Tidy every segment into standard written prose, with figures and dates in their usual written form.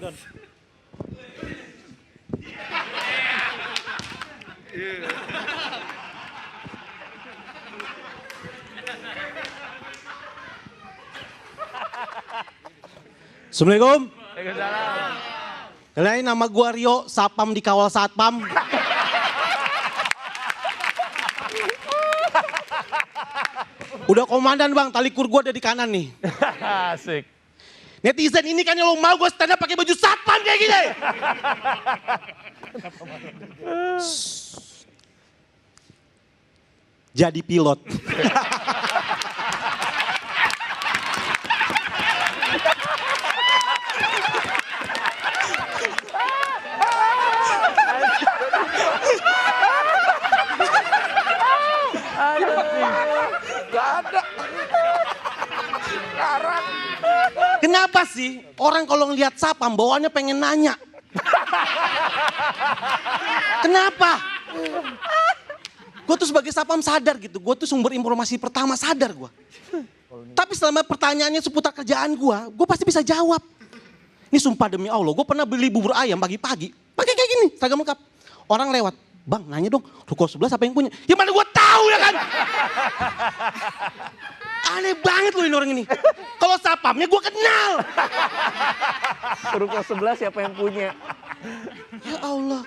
Assalamualaikum. Waalaikumsalam. Kenalin nama gua Rio, Sapam di Kawal Satpam. Udah komandan bang, tali kur gua ada di kanan nih. Asik. Netizen ini kan yang lo mau gue stand up pakai baju satpam kayak gini. Jadi pilot. Gak ada. Sekarang. Kenapa sih orang kalau ngelihat Sapam bawaannya pengen nanya? Kenapa? Gue tuh sebagai Sapam sadar gitu, gue tuh sumber informasi pertama sadar gue. Tapi selama pertanyaannya seputar kerjaan gue pasti bisa jawab. Ini sumpah demi Allah, gue pernah beli bubur ayam pagi-pagi, pakai kayak gini, seragam lengkap. Orang lewat, bang nanya dong, ruko sebelah siapa yang punya? Ya mana gue tahu ya kan? Aneh banget loh ini orang ini. Kalau Sapamnya gue kenal. Ruko sebelah siapa yang punya? Ya Allah.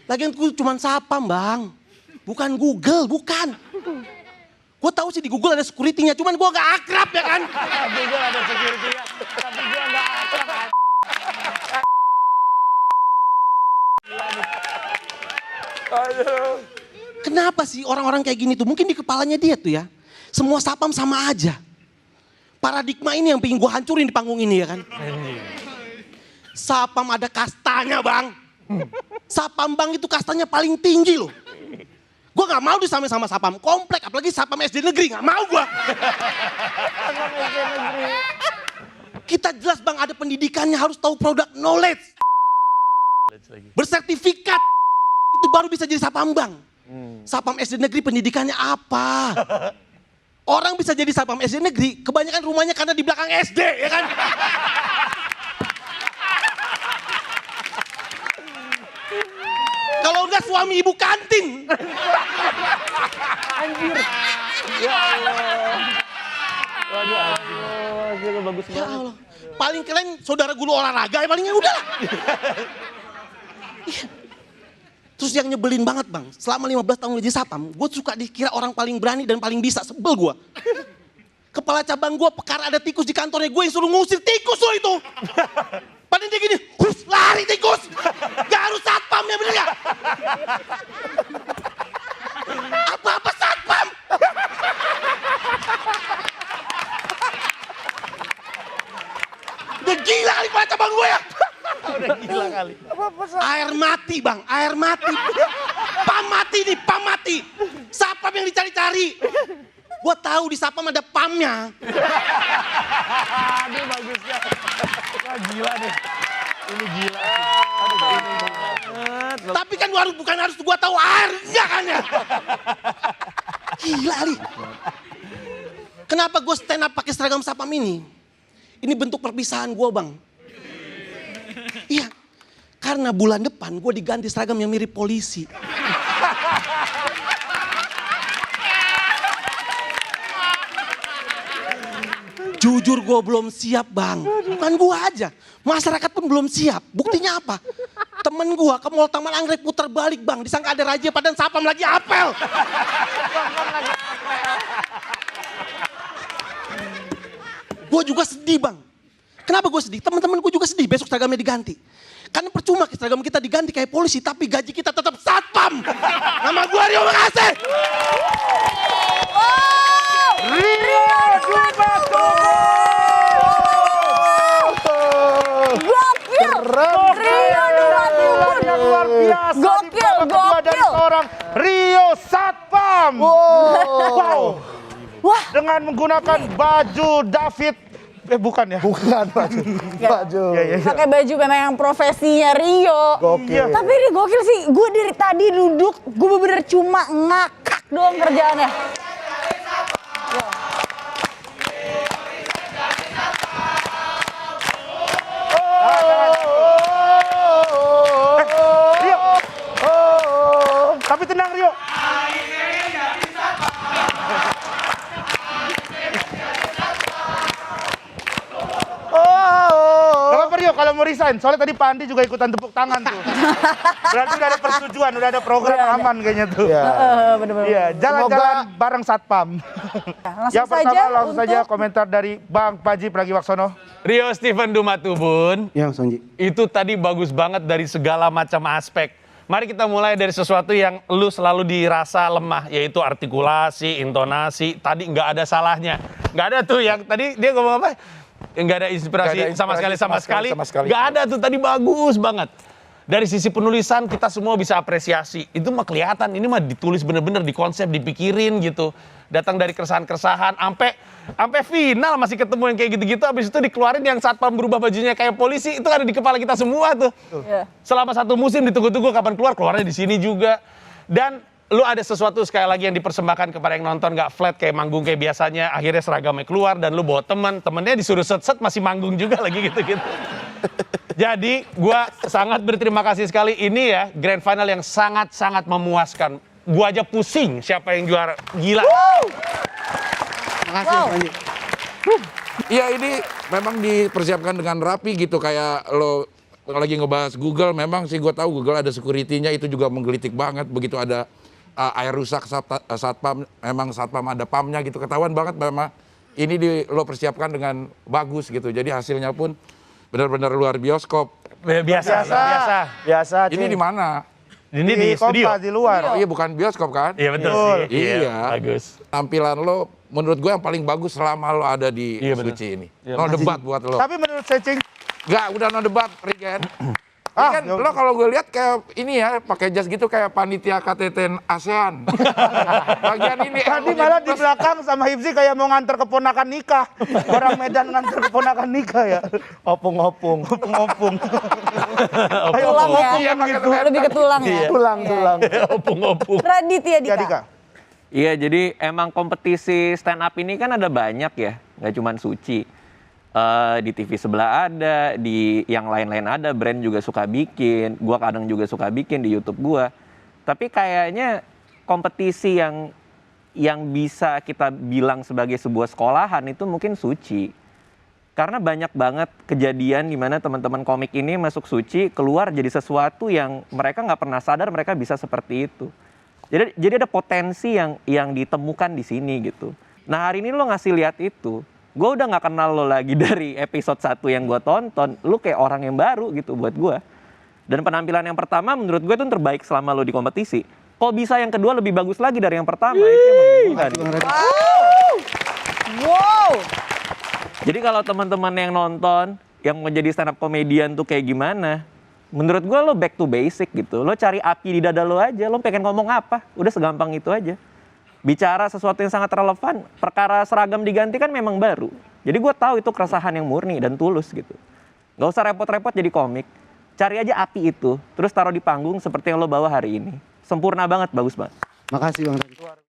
Lagian gue cuma Sapam bang. Bukan Google, bukan. Gue tahu sih di Google ada security-nya, cuman gue gak akrab ya kan. Google ada security-nya, tapi gue gak akrab. Aduh. Kenapa sih orang-orang kayak gini tuh? Mungkin di kepalanya dia tuh ya. Semua Sapam sama aja. Paradigma ini yang pengen gue hancurin di panggung ini ya kan. Sapam ada kastanya bang. Sapam bang itu kastanya paling tinggi loh. Gue gak mau disamain sama Sapam komplek. Apalagi Sapam SD negeri, gak mau gue. Kita jelas bang ada pendidikannya, harus tahu produk knowledge. Bersertifikat. Itu baru bisa jadi Sapam bang. Sapam SD negeri pendidikannya apa? Orang bisa jadi Sapam SD negeri, kebanyakan rumahnya karena di belakang SD, ya kan? Kalau enggak suami ibu kantin. Anjir. Ya Allah. Waduh, anjir bagus Ya banget. Allah. Paling keren saudara guru olahraga ya palingnya udah lah. Terus yang nyebelin banget bang, selama 15 tahun jadi Sapam, gue suka dikira orang paling berani dan paling bisa, sebel gue. Kepala cabang gue perkara ada tikus di kantornya, gue yang suruh ngusir tikus loh itu. Padahal dia gini, hus lari tikus, gak harus Satpam ya bener gak? Apa-apa Satpam. Udah gila kali kepala cabang gue ya. Udah gila kali. Air mati bang, air mati. Pam mati nih, pam mati. Sapam yang dicari-cari. Gua tahu di Sapam ada pamnya. Aduh bagusnya. Wah gila nih. Ini gila. Aduh ini banget. Tapi kan bukan harus gua tahu airnya kan ya. Gila nih. Kenapa gue stand up pakai seragam Sapam ini? Ini bentuk perpisahan gua bang. Iya, karena bulan depan gue diganti seragam yang mirip polisi. Jujur gue belum siap bang, bukan gue aja. Masyarakat pun belum siap, buktinya apa? Temen gue ke Mall Taman Anggrek putar balik bang, disangka ada raja padahal Sapam lagi apel. Gue juga sedih bang. Kenapa gue sedih? Teman-teman gue juga sedih besok seragamnya diganti. Karena percuma seragam kita diganti kayak polisi tapi gaji kita tetap Satpam. Nama gue Rio, makasih. Rio Dubato. Gokil. Rio Dubato. Yang luar biasa. Gokil, Dari gokil. seorang Rio Satpam. Wow. Wah. Dengan menggunakan baju David. Bukan ya? Bukan baju. Iya. Pakai baju memang yang profesinya Rio. Gokil. Tapi ini gokil sih. Gue dari tadi duduk, gue bener-bener cuma ngakak doang kerjaannya. resign. Soalnya tadi Pak Andi juga ikutan tepuk tangan tuh. Berarti udah ada persetujuan, udah ada program aman kayaknya tuh. Bener-bener. Iya, jalan-jalan bareng Satpam. Langsung Yang pertama saja langsung saja untuk komentar dari Bang Paji Pragiwaksono. Rio Steven Dumatubun, Yang Sonji. itu tadi bagus banget dari segala macam aspek. Mari kita mulai dari sesuatu yang lu selalu dirasa lemah, yaitu artikulasi, intonasi. Tadi nggak ada salahnya. Nggak ada tuh yang tadi dia ngomong apa? Nggak ada inspirasi, Nggak ada sama inspirasi sekali. sama sekali. Nggak ada tuh, tadi bagus banget. Dari sisi penulisan kita semua bisa apresiasi. Itu mah kelihatan, ini mah ditulis bener-bener, dikonsep, dipikirin gitu. Datang dari keresahan-keresahan, sampai final masih ketemu yang kayak gitu-gitu. Habis itu dikeluarin yang Satpam berubah bajunya kayak polisi, itu ada di kepala kita semua tuh. Iya. Selama 1 musim ditunggu-tunggu kapan keluarnya di sini juga. Dan lu ada sesuatu sekali lagi yang dipersembahkan kepada yang nonton, gak flat kayak manggung kayak biasanya. Akhirnya seragamnya keluar dan lu bawa temennya disuruh set-set masih manggung juga lagi gitu-gitu. Jadi gua sangat berterima kasih sekali, ini ya grand final yang sangat-sangat memuaskan. Gua aja pusing siapa yang juara, gila. Makasih Sonji. Iya, ini memang dipersiapkan dengan rapi gitu, kayak lo lagi ngebahas Google. Memang sih gue tahu Google ada security-nya, itu juga menggelitik banget. Begitu ada air rusak Satpam, memang Satpam ada pamnya gitu, ketahuan banget memang ini lo persiapkan dengan bagus gitu. Jadi hasilnya pun benar-benar luar bioskop. Biasa. Ini di mana? Ini di studio. Kompas, di luar. Oh iya, bukan bioskop kan? Iya betul sih. Iya. Bagus. Tampilan lo menurut gue yang paling bagus selama lo ada di Iya, bener. Suci ini. Iya, No debat buat lo. Tapi menurut saya, Cing, Enggak, udah no debat, Rigen. Kan ya lo kalau gue lihat kayak ini ya, pakai jas gitu kayak panitia KTT ASEAN. Bagian ini tadi malah di belakang sama Hibzi kayak mau nganter keponakan nikah. Orang Medan nganter keponakan nikah ya. Opung. Ayo tulang ya. Iya, pakai gitu. Lebih ke tulang ya. Tulang. Opung-opung. Raditya Ya, Dika. Dika. Iya, jadi emang kompetisi stand up ini kan ada banyak ya, nggak cuma Suci. Di TV sebelah ada, di yang lain-lain ada, brand juga suka bikin, gua kadang juga suka bikin di YouTube gua. Tapi kayaknya kompetisi yang bisa kita bilang sebagai sebuah sekolahan itu mungkin Suci. Karena banyak banget kejadian di mana teman-teman komik ini masuk Suci, keluar jadi sesuatu yang mereka nggak pernah sadar mereka bisa seperti itu. Jadi ada potensi yang ditemukan di sini gitu. Nah hari ini lo ngasih lihat itu, gue udah nggak kenal lo lagi dari episode 1 yang gue tonton, lo kayak orang yang baru gitu buat gue. Dan penampilan yang pertama menurut gue itu terbaik selama lo di kompetisi. Kok bisa yang kedua lebih bagus lagi dari yang pertama? Itu yang membingungkan. Wow. Jadi kalau teman-teman yang nonton, yang mau jadi stand up comedian tuh kayak gimana? Menurut gue lo back to basic gitu. Lo cari api di dada lo aja, lo pengen ngomong apa, udah segampang itu aja. Bicara sesuatu yang sangat relevan, perkara seragam diganti kan memang baru. Jadi gue tahu itu keresahan yang murni dan tulus gitu. Gak usah repot-repot jadi komik. Cari aja api itu, terus taruh di panggung seperti yang lo bawa hari ini. Sempurna banget, bagus banget. Makasih Bang Sonji.